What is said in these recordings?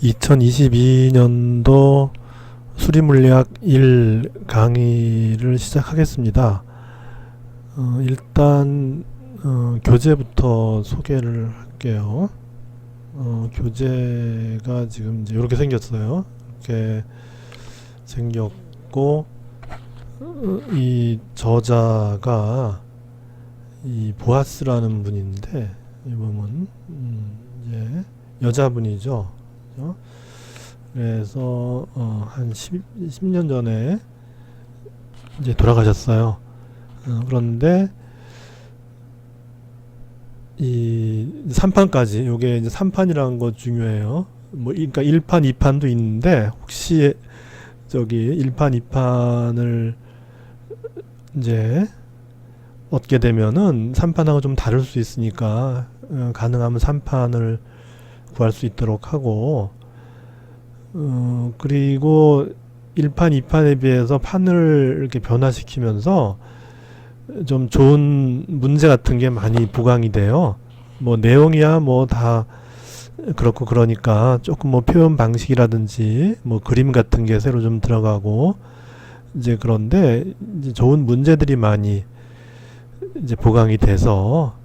2022년도 수리물리학 1 강의를 시작하겠습니다. 일단 교재부터 소개를 할게요. 교재가 지금 이렇게 생겼어요. 이렇게 생겼고, 이 저자가 이 보아스라는 분인데, 이 보면 이제 여자분이죠. 그래서 한 10년 전에 이제 돌아가셨어요. 그런데 이 3판까지, 요게 이제 3판이라는 거 중요해요. 그러니까 1판, 2판도 있는데, 혹시 저기 1판, 2판을 이제 얻게 되면은 3판하고 좀 다를 수 있으니까, 가능하면 3판을 구할 수 있도록 하고, 그리고 1판, 2판에 비해서 판을 이렇게 변화시키면서 좀 좋은 문제 같은 게 많이 부강이 돼요. 내용이야 다 그렇고, 그러니까 조금 표현 방식이라든지 그림 같은 게 새로 좀 들어가고, 이제 그런데 이제 좋은 문제들이 많이 이제 보강이 돼서,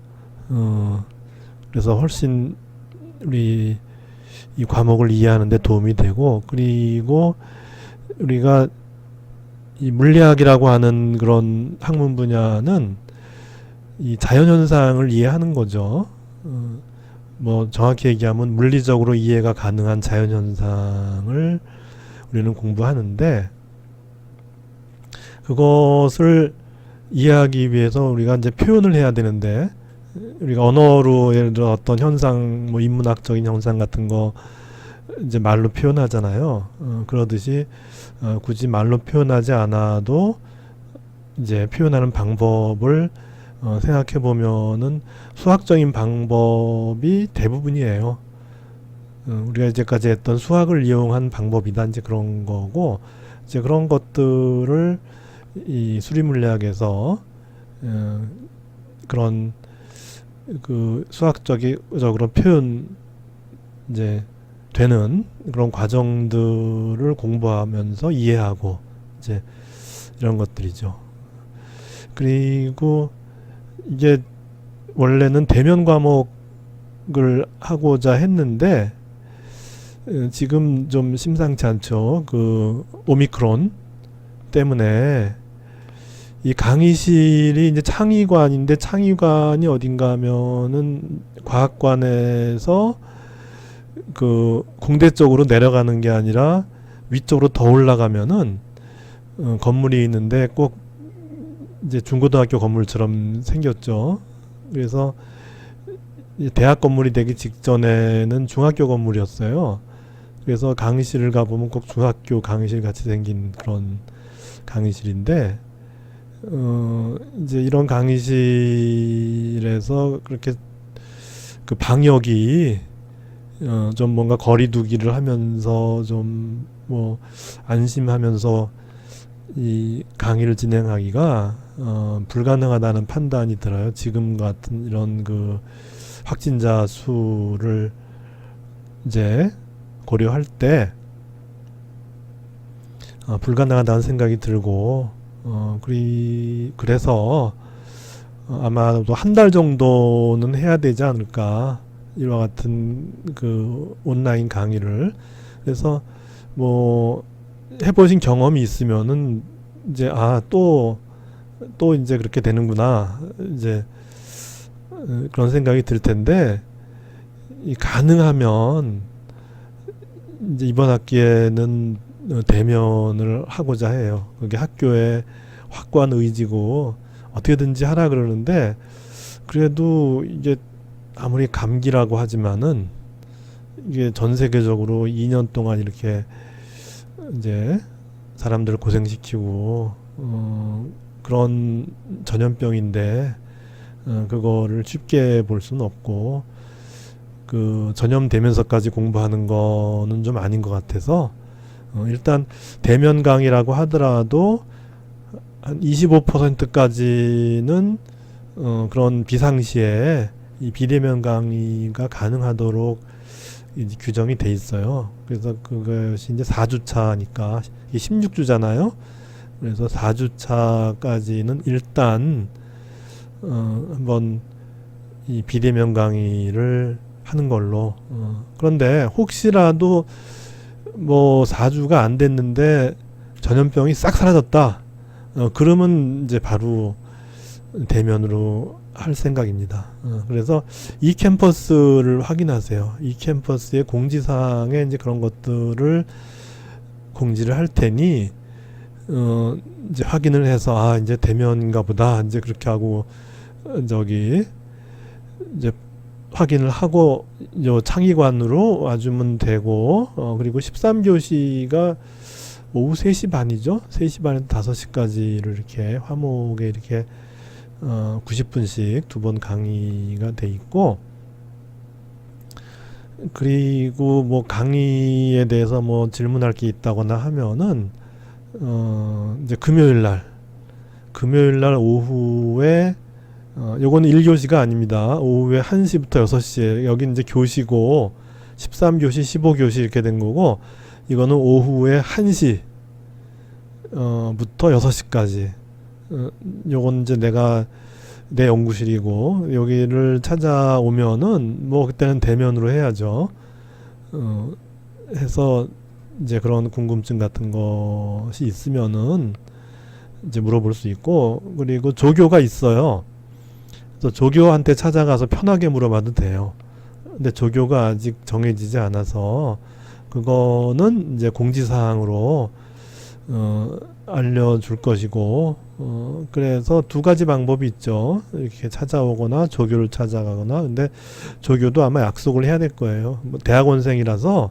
그래서 훨씬 우리 이 과목을 이해하는 데 도움이 되고, 그리고 우리가 이 물리학이라고 하는 그런 학문 분야는 이 자연현상을 이해하는 거죠. 정확히 얘기하면 물리적으로 이해가 가능한 자연현상을 우리는 공부하는데, 그것을 이해하기 위해서 우리가 이제 표현을 해야 되는데, 우리가 언어로 예를 들어 어떤 현상, 인문학적인 현상 같은 거 이제 말로 표현하잖아요. 그러듯이 굳이 말로 표현하지 않아도 이제 표현하는 방법을 생각해 보면은 수학적인 방법이 대부분이에요. 우리가 이제까지 했던 수학을 이용한 방법이다, 이제 그런 거고, 이제 그런 것들을 이 수리물리학에서 그런 그 수학적으로 표현 이제 되는 그런 과정들을 공부하면서 이해하고, 이제 이런 것들이죠. 그리고 이게 원래는 대면 과목을 하고자 했는데, 지금 좀 심상치 않죠. 그 오미크론 때문에 이 강의실이 이제 창의관인데, 창의관이 어딘가 하면은 과학관에서 그 공대 쪽으로 내려가는 게 아니라 위쪽으로 더 올라가면은 건물이 있는데, 꼭 이제 중고등학교 건물처럼 생겼죠. 그래서 대학 건물이 되기 직전에는 중학교 건물이었어요. 그래서 강의실을 가보면 꼭 중학교 강의실 같이 생긴 그런 강의실인데, 이제 이런 강의실에서 그렇게 그 방역이 좀 뭔가 거리두기를 하면서 좀 안심하면서 이 강의를 진행하기가 불가능하다는 판단이 들어요. 지금 같은 이런 그 확진자 수를 이제 고려할 때 불가능하다는 생각이 들고, 그래서 아마도 한 달 정도는 해야 되지 않을까, 이와 같은 그 온라인 강의를. 그래서 해보신 경험이 있으면은 이제 또 이제 그렇게 되는구나, 이제 그런 생각이 들 텐데, 가능하면 이제 이번 학기에는 대면을 하고자 해요. 그게 학교의 확고한 의지고 어떻게든지 하라 그러는데, 그래도 이게 아무리 감기라고 하지만은 이게 전 세계적으로 2년 동안 이렇게 이제 사람들을 고생시키고 그런 전염병인데, 그거를 쉽게 볼 수는 없고, 그 전염되면서까지 공부하는 거는 좀 아닌 것 같아서, 일단 대면 강의라고 하더라도 한 25%까지는 그런 비상시에 이 비대면 강의가 가능하도록 이제 규정이 돼 있어요. 그래서 그것이 이제 4주차니까 16주잖아요. 그래서 4주차까지는 일단 한번 이 비대면 강의를 하는 걸로. 그런데 혹시라도 뭐 4주가 안 됐는데 전염병이 싹 사라졌다. 그러면 이제 바로 대면으로 할 생각입니다. 그래서 이 캠퍼스를 확인하세요. 이 캠퍼스의 공지사항에 이제 그런 것들을 공지를 할 테니 이제 확인을 해서 아 이제 대면인가 보다 이제 그렇게 하고 저기 이제 확인을 하고 요 창의관으로 와주면 되고 그리고 13교시가 오후 3시 반이죠. 3시 반에서 5시까지를 이렇게 화목에 이렇게 90분씩 2번 강의가 돼 있고 그리고 뭐 강의에 대해서 뭐 질문할 게 있다거나 하면은 이제 금요일 날 오후에 요거는 1교시가 아닙니다. 오후에 1시부터 6시에 여기 이제 교시고 13교시 15교시 이렇게 된 거고 이거는 오후에 1시 부터 6시까지 요건 이제 내 연구실이고 여기를 찾아오면은 뭐 그때는 대면으로 해야죠. 해서 이제 그런 궁금증 같은 것이 있으면은 이제 물어볼 수 있고 그리고 조교가 있어요. 그래서 조교한테 찾아가서 편하게 물어봐도 돼요. 근데 조교가 아직 정해지지 않아서 그거는 이제 공지사항으로 알려줄 것이고 그래서 두 가지 방법이 있죠. 이렇게 찾아오거나 조교를 찾아가거나. 근데 조교도 아마 약속을 해야 될 거예요. 뭐 대학원생이라서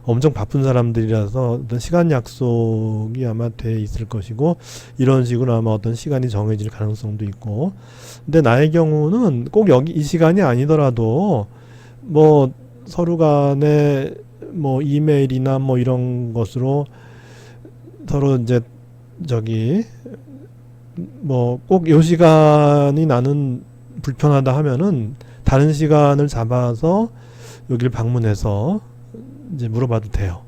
엄청 바쁜 사람들이라서 어떤 시간 약속이 아마 돼 있을 것이고 이런 식으로 아마 어떤 시간이 정해질 가능성도 있고 근데 나의 경우는 꼭 여기 이 시간이 아니더라도 뭐 서로 간에 뭐 이메일이나 뭐 이런 것으로 서로 이제 저기 뭐 꼭 요 시간이 나는 불편하다 하면은 다른 시간을 잡아서 여기를 방문해서 이제 물어봐도 돼요.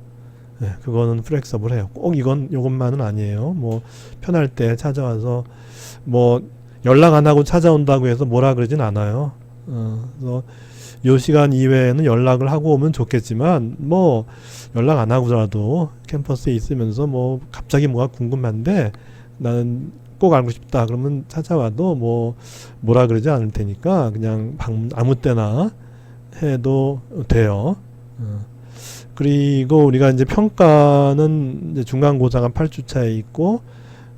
네, 그거는 플렉서블해요. 꼭 요것만은 아니에요. 뭐 편할 때 찾아와서 뭐 연락 안 하고 찾아온다고 해서 뭐라 그러진 않아요. 그래서 요 시간 이외에는 연락을 하고 오면 좋겠지만 뭐 연락 안 하고라도 캠퍼스에 있으면서 뭐 갑자기 뭐가 궁금한데 나는 꼭 알고 싶다 그러면 찾아와도 뭐라 그러지 않을 테니까 그냥 아무 때나 해도 돼요. 그리고 우리가 이제 평가는 이제 중간고사가 8주차에 있고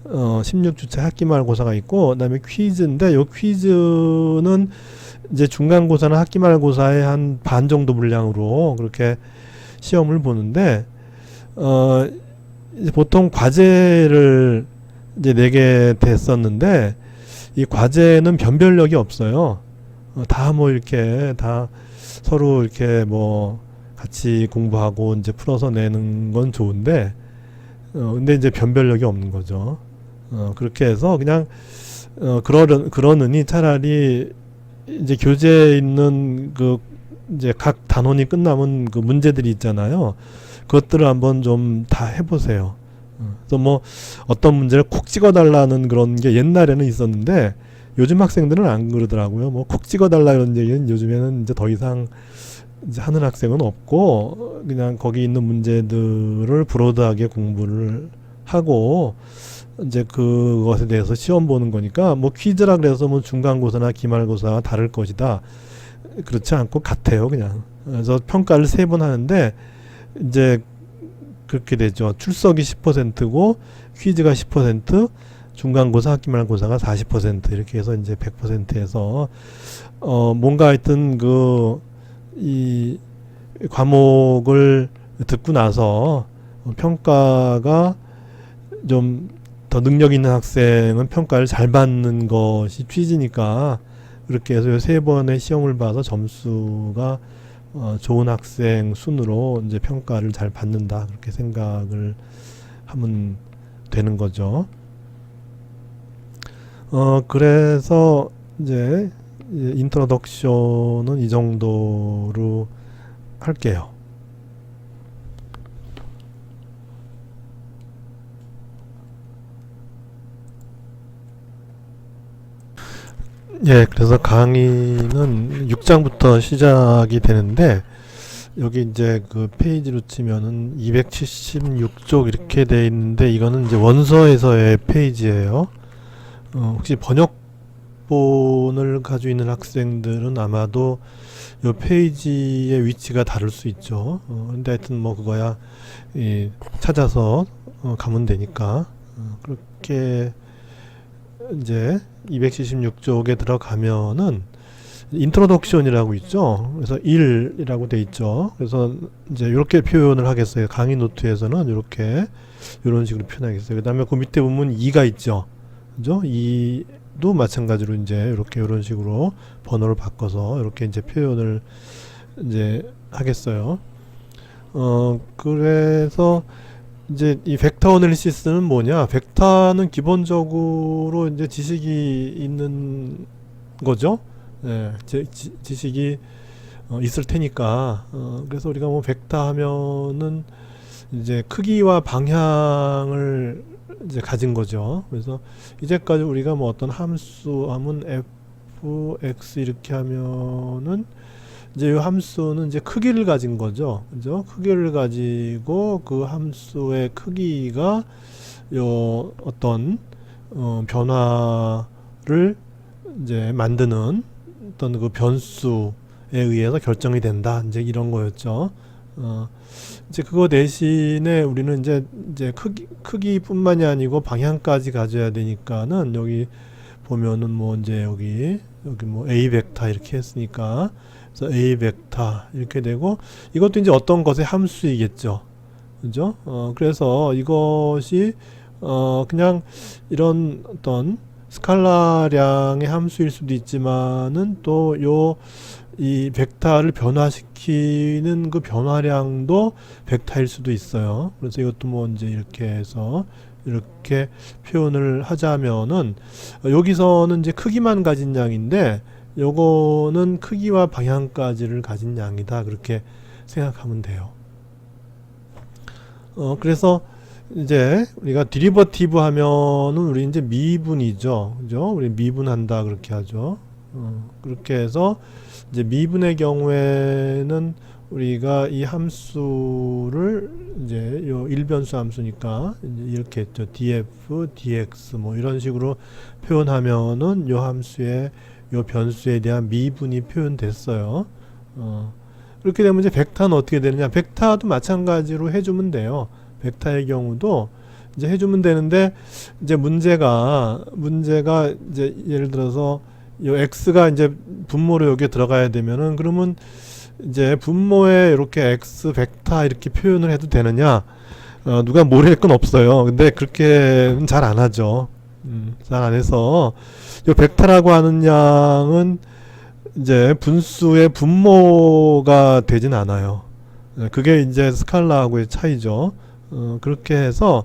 16주차 학기말고사가 있고 그다음에 퀴즈인데 요 퀴즈는 이제 중간고사나 학기말고사의 한 반 정도 분량으로 그렇게 시험을 보는데 이제 보통 과제를 이제 내게 됐었는데 이 과제는 변별력이 없어요. 다 뭐 이렇게 다 서로 이렇게 뭐 같이 공부하고 이제 풀어서 내는 건 좋은데 근데 이제 변별력이 없는 거죠. 그렇게 해서 그냥 그러느니 차라리 이제 교재에 있는 그 이제 각 단원이 끝나면 그 문제들이 있잖아요. 그것들을 한번 좀 다 해보세요. 그래서 뭐 어떤 문제를 콕 찍어달라는 그런 게 옛날에는 있었는데 요즘 학생들은 안 그러더라고요. 뭐 콕 찍어달라 이런 얘기는 요즘에는 이제 더 이상 이제 하는 학생은 없고 그냥 거기 있는 문제들을 브로드하게 공부를 하고 이제 그것에 대해서 시험 보는 거니까 뭐 퀴즈라 그래서 뭐 중간고사나 기말고사와 다를 것이다. 그렇지 않고 같아요, 그냥. 그래서 평가를 3번 하는데 이제 그렇게 되죠. 출석이 10%고 퀴즈가 10%, 중간고사, 학기말고사가 40% 이렇게 해서 이제 100%에서 뭔가 하여튼 이 과목을 듣고 나서 평가가 좀 더 능력 있는 학생은 평가를 잘 받는 것이 취지니까 그렇게 해서 3번의 시험을 봐서 점수가 좋은 학생 순으로 이제 평가를 잘 받는다 그렇게 생각을 하면 되는 거죠. 그래서 이제 인트로덕션은 이 정도로 할게요. 예, 그래서 강의는 6장부터 시작이 되는데 여기 이제 그 페이지로 치면은 276쪽 이렇게 돼 있는데 이거는 이제 원서에서의 페이지예요. 혹시 번역본을 가지고 있는 학생들은 아마도 요 페이지의 위치가 다를 수 있죠. 근데 하여튼 뭐 그거야 찾아서 가면 되니까 그렇게 이제 276쪽에 들어가면은 인트로덕션이라고 있죠. 그래서 1이라고 돼 있죠. 그래서 이제 이렇게 표현을 하겠어요. 강의 노트에서는 이렇게 이런 식으로 표현하겠어요. 그다음에 그 밑에 보면 2가 있죠. 그죠? 2도 마찬가지로 이제 이렇게 이런 식으로 번호를 바꿔서 이렇게 이제 표현을 이제 하겠어요. 그래서 이제 이 벡터 어널리시스는 뭐냐? 벡터는 기본적으로 이제 지식이 있는 거죠. 예, 지식이 있을 테니까. 그래서 우리가 뭐 벡터 하면은 이제 크기와 방향을 이제 가진 거죠. 그래서 이제까지 우리가 뭐 어떤 함수 하면 f, x 이렇게 하면은 이제 이 함수는 이제 크기를 가진 거죠. 그죠? 크기를 가지고 그 함수의 크기가 요 어떤 변화를 이제 만드는 어떤 그 변수에 의해서 결정이 된다. 이제 이런 거였죠. 이제 그거 대신에 우리는 이제 크기뿐만이 아니고 방향까지 가져야 되니까는 여기 보면은 뭐 이제 여기 뭐 a 벡터 이렇게 했으니까 그래서 a 벡터 이렇게 되고 이것도 이제 어떤 것의 함수이겠죠. 그죠? 그래서 이것이 그냥 이런 어떤 스칼라량의 함수일 수도 있지만은 또 이 벡터를 변화시키는 그 변화량도 벡터일 수도 있어요. 그래서 이것도 뭐 이제 이렇게 해서 이렇게 표현을 하자면은 여기서는 이제 크기만 가진 양인데 요거는 크기와 방향까지를 가진 양이다. 그렇게 생각하면 돼요. 그래서 이제 우리가 디리버티브 하면은 우리 이제 미분이죠. 그죠? 우리 미분한다 그렇게 하죠. 그렇게 해서 이제 미분의 경우에는 우리가 이 함수를 이제 요 일변수 함수니까 이제 이렇게 했죠. df, dx 뭐 이런 식으로 표현하면은 요 함수의 요 변수에 대한 미분이 표현됐어요. 그렇게 되면 이제 벡터는 어떻게 되느냐? 벡터도 마찬가지로 해주면 돼요. 벡터의 경우도 이제 해주면 되는데 이제 문제가 이제 예를 들어서 요 x가 이제 분모로 여기에 들어가야 되면은 그러면 이제 분모에 이렇게 x 벡터 이렇게 표현을 해도 되느냐? 누가 모를 건 없어요. 근데 그렇게는 잘 안 하죠. 잘 안 해서 요 벡터라고 하는 양은 이제 분수의 분모가 되진 않아요. 그게 이제 스칼라하고의 차이죠. 그렇게 해서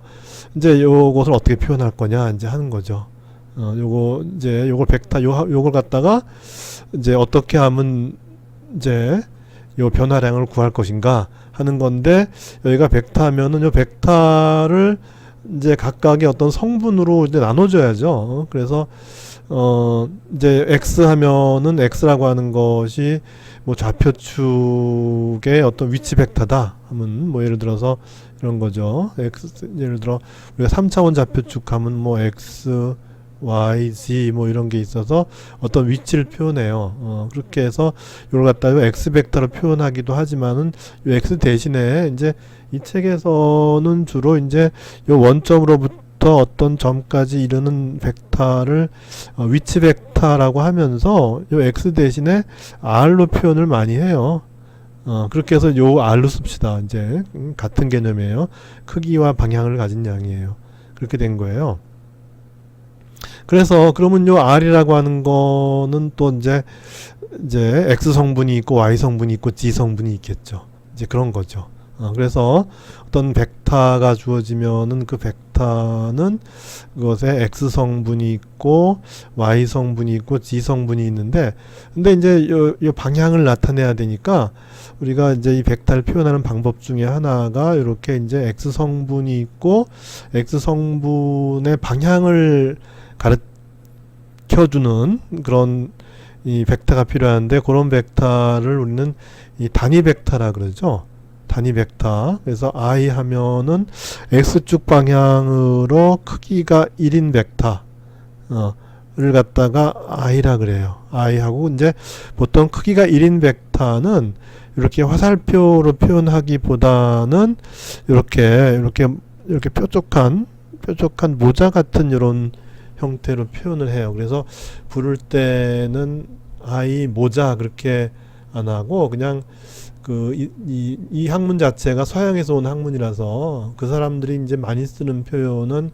이제 요것을 어떻게 표현할 거냐 이제 하는 거죠. 요거 이제 요걸 벡터 요걸 갖다가 이제 어떻게 하면 이제 요 변화량을 구할 것인가 하는 건데 여기가 벡터 하면은 요 벡터를 이제 각각의 어떤 성분으로 이제 나눠줘야죠. 그래서 이제 x 하면은 x라고 하는 것이 뭐 좌표축의 어떤 위치 벡터다 하면 뭐 예를 들어서 이런 거죠. x 예를 들어 우리가 3차원 좌표축 하면 뭐 x y, z 뭐 이런 게 있어서 어떤 위치를 표현해요. 그렇게 해서 이걸 갖다가 x 벡터로 표현하기도 하지만은 이 x 대신에 이제 이 책에서는 주로 이제 요 원점으로부터 어떤 점까지 이르는 벡터를 위치 벡터라고 하면서 요 x 대신에 r로 표현을 많이 해요. 그렇게 해서 요 r로 씁시다. 이제 같은 개념이에요. 크기와 방향을 가진 양이에요. 그렇게 된 거예요. 그래서 그러면 요 r이라고 하는 거는 또 이제 x 성분이 있고 y 성분이 있고 z 성분이 있겠죠. 이제 그런 거죠. 그래서 어떤 벡터가 주어지면은 그 벡터는 그것에 x 성분이 있고 y 성분이 있고 z 성분이 있는데 근데 이제 요 방향을 나타내야 되니까 우리가 이제 이 벡터를 표현하는 방법 중에 하나가 이렇게 이제 x 성분이 있고 x 성분의 방향을 가르쳐 지켜주는 그런 이 벡터가 필요한데, 그런 벡터를 우리는 이 단위 벡터라 그러죠. 단위 벡터. 그래서 I 하면은 x축 방향으로 크기가 1인 벡터 를 갖다가 i라 그래요. i하고 이제 보통 크기가 1인 벡터는 이렇게 화살표로 표현하기보다는 이렇게 뾰족한 모자 같은 이런 형태로 표현을 해요. 그래서 부를 때는 i 모자 그렇게 안 하고 그냥 이 학문 자체가 서양에서 온 학문이라서 그 사람들이 이제 많이 쓰는 표현은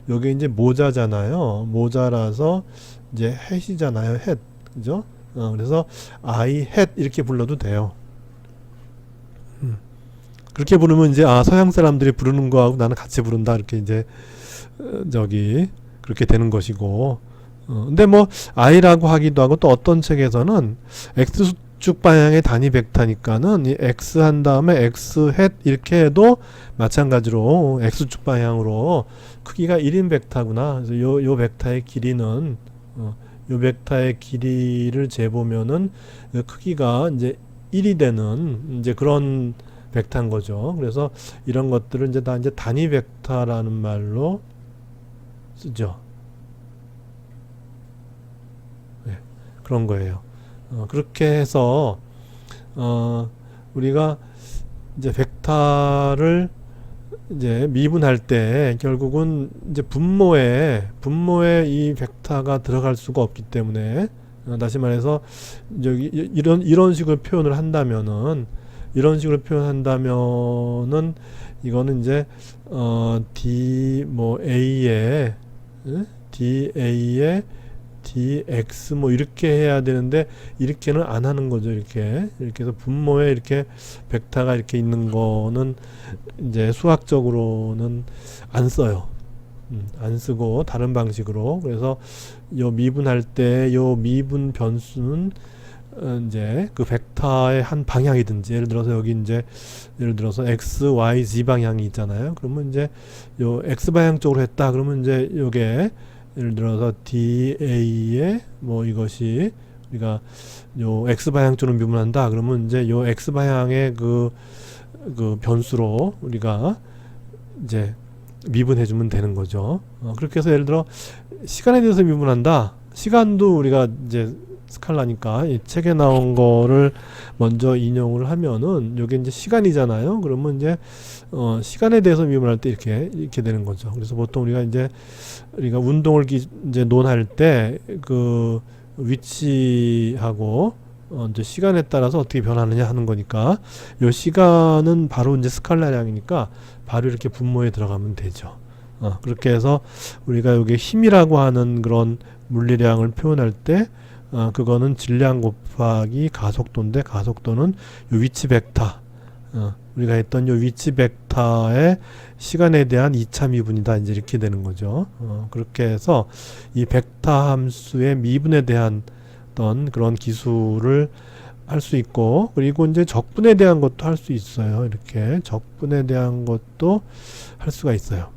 요게 이제 모자잖아요. 모자라서 이제 햇이잖아요. 햇. 그죠? 그래서 I 햇 이렇게 불러도 돼요. 그렇게 부르면 이제 서양 사람들이 부르는 거하고 나는 같이 부른다 이렇게 이제 그렇게 되는 것이고, 근데 뭐 I라고 하기도 하고, 또 어떤 책에서는 X축 방향의 단위 벡터니까는 이 X 한 다음에 X 햇 이렇게 해도 마찬가지로 X축 방향으로 크기가 1인 벡터구나. 그래서 요 벡터의 길이는 요 벡터의 길이를 재보면은 그 크기가 이제 1이 되는 이제 그런 벡터인 거죠. 그래서 이런 것들을 이제 다 이제 단위 벡터라는 말로 쓰죠. 네, 그런 거예요. 그렇게 해서 우리가 이제 벡터를 이제 미분할 때 결국은 이제 분모에 이 벡터가 들어갈 수가 없기 때문에, 다시 말해서 여기 이런 식으로 표현을 한다면은 이거는 이제 d 뭐 a에 da에 dx 뭐 이렇게 해야 되는데 이렇게는 안 하는 거죠. 이렇게 해서 분모에 이렇게 벡터가 이렇게 있는 거는 이제 수학적으로는 안 써요. 안 쓰고 다른 방식으로. 그래서 요 미분할 때 요 미분 변수는 이제 그 벡터의 한 방향이든지, 예를 들어서 여기 이제 x, y, z 방향이 있잖아요. 그러면 이제 요 x 방향 쪽으로 했다. 그러면 이제 요게 예를 들어서 da에 뭐 이것이 우리가 요 x 방향 쪽으로 미분한다. 그러면 이제 요 x 방향의 그 변수로 우리가 이제 미분해 주면 되는 거죠. 그렇게 해서 예를 들어 시간에 대해서 미분한다. 시간도 우리가 이제 스칼라니까 이 책에 나온 거를 먼저 인용을 하면은 요게 이제 시간이잖아요. 그러면 이제 시간에 대해서 미분할 때 이렇게 되는 거죠. 그래서 보통 우리가 운동을 이제 논할 때 그 위치하고 이제 시간에 따라서 어떻게 변하느냐 하는 거니까, 요 시간은 바로 이제 스칼라량이니까 바로 이렇게 분모에 들어가면 되죠. 그렇게 해서 우리가 여기 힘이라고 하는 그런 물리량을 표현할 때 그거는 질량 곱하기 가속도인데, 가속도는 요 위치 벡터, 우리가 했던 요 위치 벡터의 시간에 대한 2차 미분이다. 이제 이렇게 되는 거죠. 그렇게 해서 이 벡터 함수의 미분에 대한 어떤 그런 기술을 할 수 있고, 그리고 이제 적분에 대한 것도 할 수 있어요. 이렇게 적분에 대한 것도 할 수가 있어요.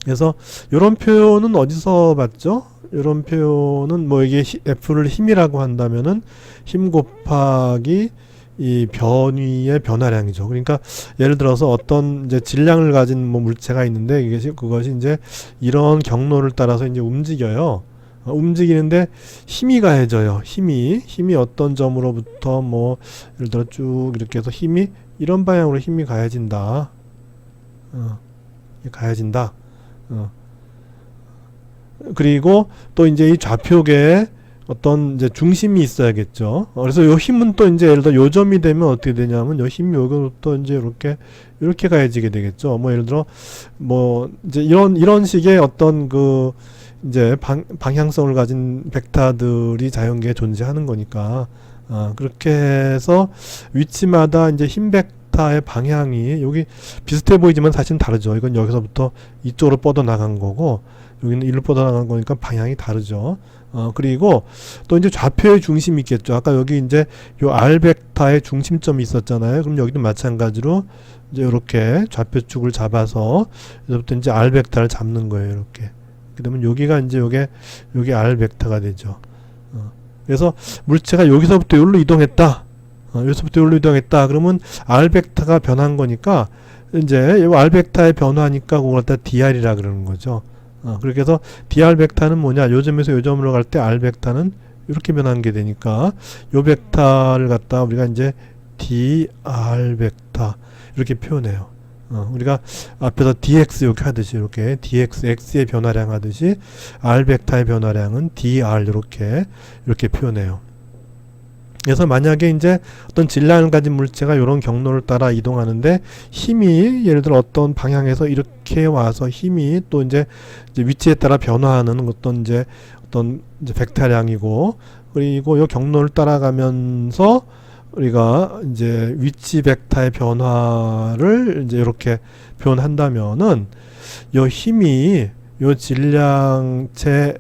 그래서 이런 표현은 어디서 봤죠? 이런 표현은 뭐 이게 F를 힘이라고 한다면은 힘 곱하기 이 변위의 변화량이죠. 그러니까 예를 들어서 어떤 이제 질량을 가진 뭐 물체가 있는데 그것이 이제 이런 경로를 따라서 이제 움직여요. 움직이는데 힘이 가해져요. 힘이 어떤 점으로부터 뭐 예를 들어 쭉 이렇게 해서 힘이 이런 방향으로 힘이 가해진다. 가해진다. 그리고 또 이제 이 좌표계에 어떤 이제 중심이 있어야겠죠. 그래서 요 힘은 또 이제 예를 들어 요점이 되면 어떻게 되냐면 요 힘이 여기부터 이제 이렇게 가해지게 되겠죠. 뭐 예를 들어 뭐 이제 이런 식의 어떤 그 이제 방향성을 가진 벡터들이 자연계에 존재하는 거니까, 그렇게 해서 위치마다 이제 힘 벡터의 방향이 여기 비슷해 보이지만 사실은 다르죠. 이건 여기서부터 이쪽으로 뻗어 나간 거고, 여기는 일로 뻗어 나간 거니까 방향이 다르죠. 그리고 또 이제 좌표의 중심이 있겠죠. 아까 여기 이제 요 R 벡터의 중심점이 있었잖아요. 그럼 여기도 마찬가지로 이제 이렇게 좌표축을 잡아서 여기서부터 이제 R 벡터를 잡는 거예요. 이렇게 그러면 여기가 이제 요게 R 벡터가 되죠. 그래서 물체가 여기서부터 여기로 이동했다. 여기서부터 여기로 이동했다. 그러면 R 벡터가 변한 거니까 이제 이 R 벡터의 변화니까 그걸 갖다 dr이라 그러는 거죠. 그렇게 해서 dr 벡터는 뭐냐? 요점에서 요점으로 갈 때 R 벡터는 이렇게 변한 게 되니까 요 벡터를 갖다 우리가 이제 dr 벡터 이렇게 표현해요. 우리가 앞에서 dx 이렇게 하듯이 이렇게 dx x의 변화량 하듯이 r 벡터의 변화량은 dr 이렇게 표현해요. 그래서 만약에 이제 어떤 질량을 가진 물체가 이런 경로를 따라 이동하는데 힘이 예를 들어 어떤 방향에서 이렇게 와서 힘이 또 이제 위치에 따라 변화하는 어떤 이제 벡터량이고, 그리고 이 경로를 따라가면서 우리가 이제 위치 벡터의 변화를 이제 이렇게 표현한다면은 이 힘이 이 질량체에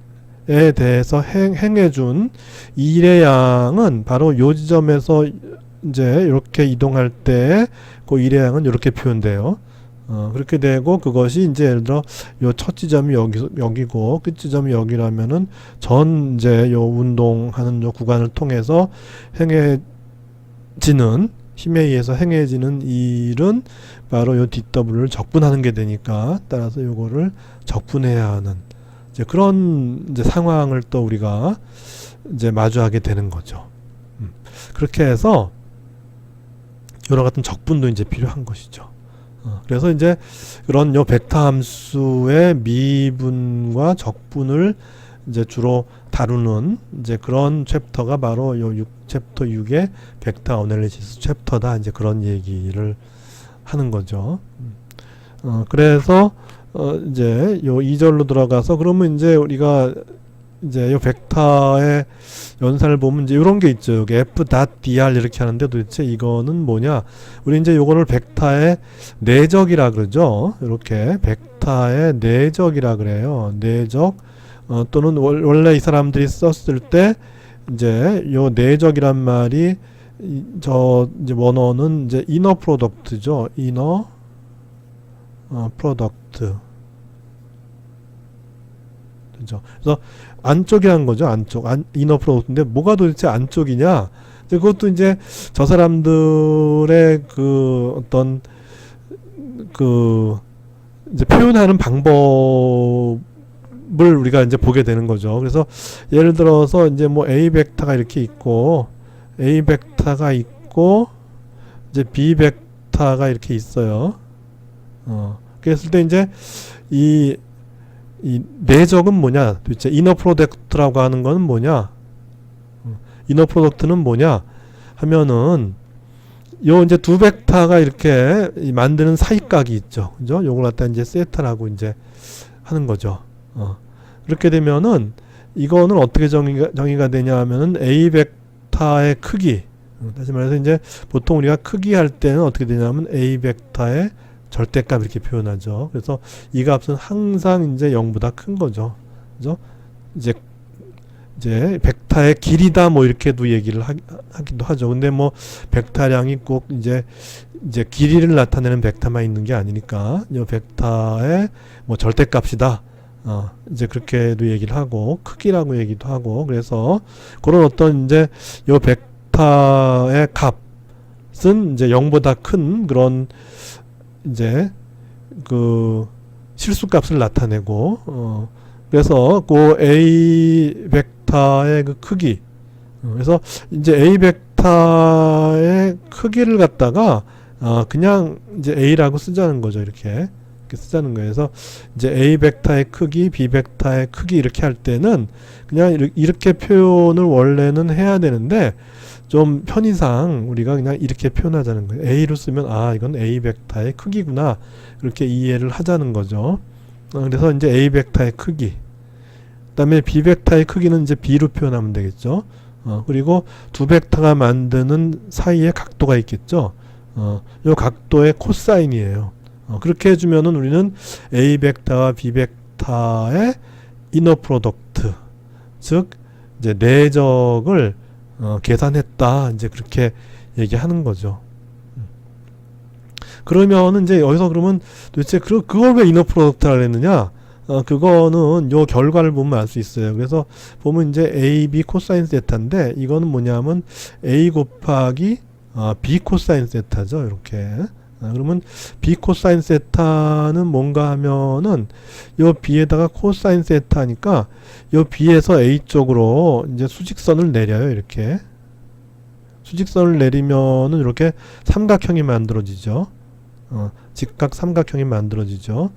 대해서 행해준 일의 양은 바로 요 지점에서 이제 이렇게 이동할 때 그 일의 양은 이렇게 표현돼요. 그렇게 되고 그것이 이제 예를 들어 요 첫 지점이 여기고 끝 지점이 여기라면은 전 이제 요 운동하는 요 구간을 통해서 행해지는 힘에 의해서 행해지는 일은 바로 요 dw를 적분하는 게 되니까 따라서 요거를 적분해야 하는 이제 그런 이제 상황을 또 우리가 이제 마주하게 되는 거죠. 그렇게 해서 여러 같은 적분도 이제 필요한 것이죠. 그래서 이제 그런 요 벡터 함수의 미분과 적분을 이제 주로 다루는 이제 그런 챕터가 바로 요 챕터 6의 벡터 어널리시스 챕터다. 이제 그런 얘기를 하는 거죠. 그래서 이제 요 2절로 들어가서 그러면 이제 우리가 이제 요 벡터의 연산을 보면 이제 이런 게 있죠. 여기 f.dr 이렇게 하는데 도대체 이거는 뭐냐? 우리 이제 요거를 벡터의 내적이라 그러죠. 이렇게 벡터의 내적이라 그래요. 내적 또는 원래 이 사람들이 썼을 때 이제 요 내적이란 말이 이제 원어는 이제 이너 프로덕트죠. 이너 프로덕트. 그죠? 그래서 안쪽이란 거죠. 안쪽. 이너 프로덕트인데 뭐가 도대체 안쪽이냐? 그것도 이제 저 사람들의 그 어떤 그 이제 표현하는 방법을 우리가 이제 보게 되는 거죠. 그래서 예를 들어서 이제 뭐 A 벡터가 이렇게 있고 A 벡터가 있고 이제 B 벡터가 이렇게 있어요. 그랬을 때 이제 이 내적은 뭐냐? 도대체 이너 프로덕트라고 하는 거는 뭐냐? 이너 프로덕트는 뭐냐? 하면은 요 이제 두 벡터가 이렇게 만드는 사이각이 있죠. 그죠? 요걸 갖다 이제 세타라고 이제 하는 거죠. 이렇게 되면은 이거는 어떻게 정의가 되냐 하면은 A 벡터의 크기. 다시 말해서 이제 보통 우리가 크기 할 때는 어떻게 되냐면 A 벡터의 절대값 이렇게 표현하죠. 그래서 이 값은 항상 이제 0보다 큰 거죠. 그죠? 이제 벡터의 길이다 뭐 이렇게도 얘기를 하기도 하죠. 근데 뭐 벡터량이 꼭 이제 길이를 나타내는 벡터만 있는 게 아니니까 이 벡터의 뭐 절대값이다. 이제 그렇게도 얘기를 하고 크기라고 얘기도 하고 그래서 그런 어떤 이제 이 벡터의 값은 이제 0보다 큰 그런 이제 그 실수값을 나타내고 그래서 그 A 벡터의 그 크기 그래서 이제 A 벡터의 크기를 갖다가 그냥 이제 A라고 쓰자는 거죠. 이렇게 쓰자는 거예요. 그래서 이제 A 벡터의 크기, B 벡터의 크기 이렇게 할 때는 그냥 이렇게 표현을 원래는 해야 되는데 좀 편의상 우리가 그냥 이렇게 표현하자는 거예요. A로 쓰면 이건 A 벡터의 크기구나 이렇게 이해를 하자는 거죠. 그래서 이제 A 벡터의 크기 그다음에 B 벡터의 크기는 이제 B로 표현하면 되겠죠. 그리고 두 벡터가 만드는 사이에 각도가 있겠죠. 이 각도의 코사인이에요. 그렇게 해주면은 우리는 A 벡터와 B 벡터의 이너 프로덕트 즉 이제 내적을 계산했다. 이제 그렇게 얘기하는 거죠. 그러면은 이제 여기서 그러면 도대체 그걸 왜 이너 프로덕트라 그랬느냐? 그거는 요 결과를 보면 알 수 있어요. 그래서 보면 이제 A, B 코사인 세타인데 이거는 뭐냐면 A 곱하기 B 코사인 세타죠. 이렇게. 그러면 B 코사인 세타는 뭔가 하면은 요 B에다가 코사인 세타니까 요 B에서 A 쪽으로 이제 수직선을 내려요. 이렇게. 수직선을 내리면은 이렇게 삼각형이 만들어지죠. 직각 삼각형이 만들어지죠.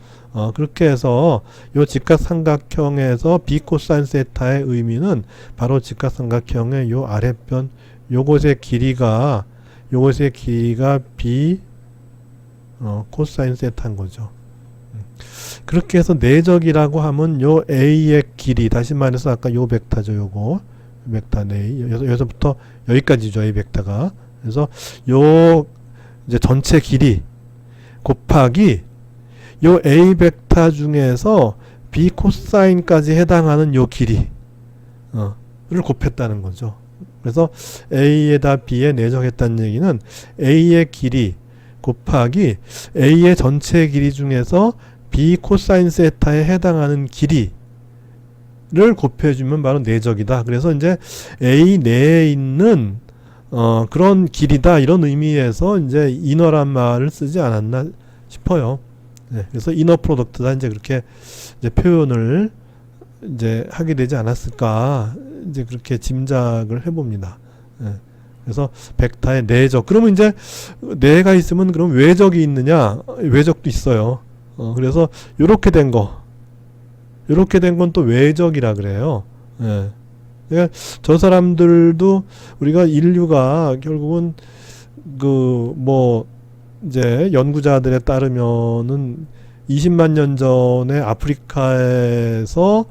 그렇게 해서 요 직각 삼각형에서 B 코사인 세타의 의미는 바로 직각 삼각형의 요 아랫변 요것의 길이가 B 코사인 세타인 거죠. 그렇게 해서 내적이라고 하면 요 A의 길이, 다시 말해서 아까 요 벡터죠. 요거 벡터 A 여기서부터 여기까지죠. A 벡터가. 그래서 요 이제 전체 길이 곱하기 요 A 벡터 중에서 B 코사인까지 해당하는 요 길이를 곱했다는 거죠. 그래서 A에다 B에 내적했다는 얘기는 A의 길이 곱하기 A의 전체 길이 중에서 B 코사인 세타에 해당하는 길이를 곱해주면 바로 내적이다. 그래서 이제 A 내에 있는 그런 길이다, 이런 의미에서 이제 이너란 말을 쓰지 않았나 싶어요. 네, 그래서 이너 프로덕트다, 이제 그렇게 이제 표현을 이제 하게 되지 않았을까, 이제 그렇게 짐작을 해봅니다. 네, 그래서 벡터의 내적. 그러면 이제 내가 있으면 그럼 외적이 있느냐? 외적도 있어요. 그래서 요렇게 된 거, 요렇게 된 건 또 외적이라 그래요. 네. 그러니까 저 사람들도 우리가 인류가 결국은 그 뭐 이제 연구자들에 따르면은 20만 년 전에 아프리카에서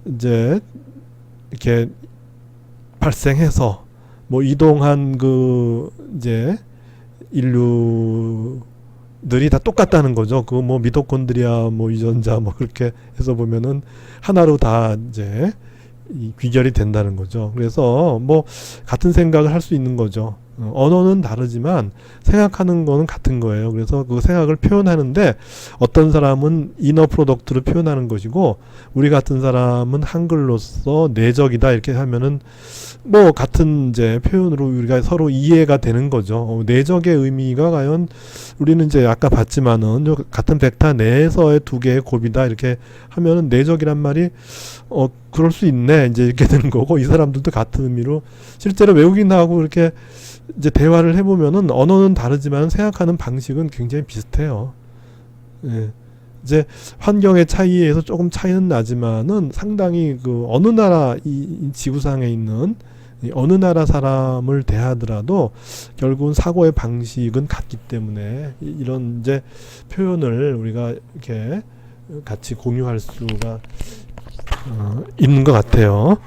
이제 이렇게 발생해서 뭐 이동한 그 이제 인류들이 다 똑같다는 거죠. 그 뭐 미토콘드리아 뭐 유전자 뭐 그렇게 해서 보면은 하나로 다 이제 이 귀결이 된다는 거죠. 그래서 뭐 같은 생각을 할 수 있는 거죠. 언어는 다르지만 생각하는 거는 같은 거예요. 그래서 그 생각을 표현하는데 어떤 사람은 이너 프로덕트로 표현하는 것이고 우리 같은 사람은 한글로서 내적이다 이렇게 하면은 뭐 같은 이제 표현으로 우리가 서로 이해가 되는 거죠. 내적의 의미가 과연 우리는 이제 아까 봤지만은 같은 벡터 내에서의 두 개의 곱이다 이렇게 하면은 내적이란 말이 그럴 수 있네 이제 이렇게 되는 거고, 이 사람들도 같은 의미로 실제로 외국인하고 이렇게 이제 대화를 해보면은 언어는 다르지만 생각하는 방식은 굉장히 비슷해요. 예. 이제 환경의 차이에 의해서 조금 차이는 나지만은 상당히 그 어느 나라 이 지구상에 있는 어느 나라 사람을 대하더라도 결국은 사고의 방식은 같기 때문에 이런 이제 표현을 우리가 이렇게 같이 공유할 수가 있는 것 같아요.